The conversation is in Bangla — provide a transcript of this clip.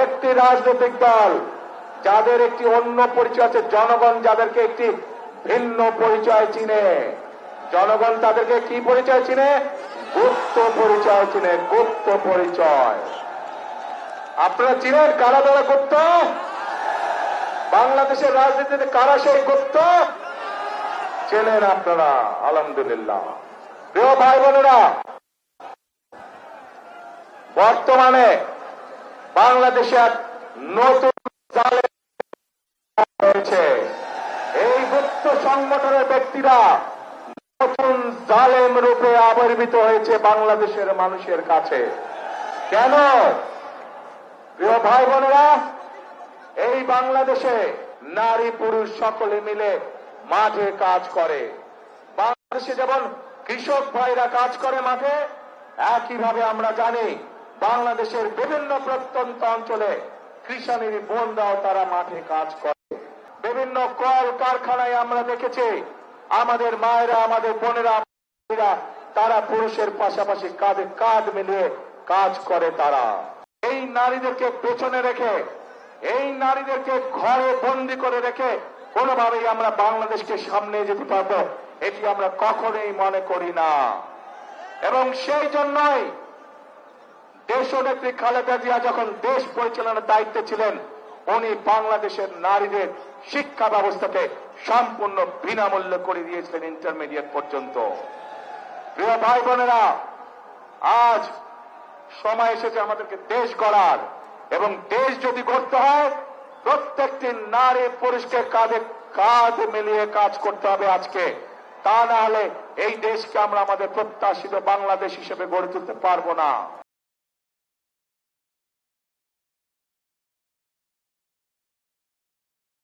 একটি রাজনৈতিক দল যাদের একটি অন্য পরিচয় আছে, জনগণ যাদেরকে একটি ভিন্ন পরিচয় চিনে, জনগণ তাদেরকে কি পরিচয় চিনে? গুপ্ত পরিচয় চিনে, গুপ্ত পরিচয়। আপনারা চিনেন কারা তারা গুপ্ত? বাংলাদেশের রাজনীতিতে কারা সেই গুপ্ত? চেনেন আপনারা, আলহামদুলিল্লাহ। প্রিয় ভাই বোনেরা, বর্তমানে বাংলাদেশে এক নতুন জালেম হয়েছে। এই গুপ্ত সংগঠনের ব্যক্তিরা নতুন জালেম রূপে আবির্ভূত হয়েছে বাংলাদেশের মানুষের কাছে। কেন? প্রিয় ভাই বোনেরা, এই বাংলাদেশে নারী পুরুষ সকলে মিলে মাঠে কাজ করে। বাংলাদেশে যেমন কৃষক ভাইরা কাজ করে মাঠে, একইভাবে আমরা জানি বাংলাদেশের বিভিন্ন প্রত্যন্ত অঞ্চলে কৃষাণের বোনরাও তারা মাঠে কাজ করে। বিভিন্ন কল কারখানায় আমরা দেখেছি আমাদের মায়েরা, আমাদের বোনেরা, তারা পুরুষের পাশাপাশি কাঁধে কাঁধ মিলিয়ে কাজ করে। তারা এই নারীদেরকে পেছনে রেখে, এই নারীদেরকে ঘরে বন্দী করে রেখে কোনোভাবেই আমরা বাংলাদেশকে সামনে যেতে পারবো, এটি আমরা কখনোই মনে করি না। এবং সেই জন্যই দেশনেত্রী খালেদা জিয়া যখন দেশ পরিচালনার দায়িত্বে ছিলেন, উনি বাংলাদেশের নারীদের শিক্ষা ব্যবস্থাকে সম্পূর্ণ বিনামূল্যে করে দিয়েছিলেন, ইন্টারমিডিয়েট পর্যন্ত। প্রিয় ভাই বোনেরা, আজ সময় এসেছে আমাদেরকে দেশ গড়ার, এবং দেশ যদি গড়তে হয় প্রত্যেকটি নারী পুরুষকে কাঁধে কাঁধ মিলিয়ে কাজ করতে হবে আজকে। তা না হলে এই দেশকে আমরা আমাদের প্রত্যাশিত বাংলাদেশ হিসেবে গড়ে তুলতে পারবো না।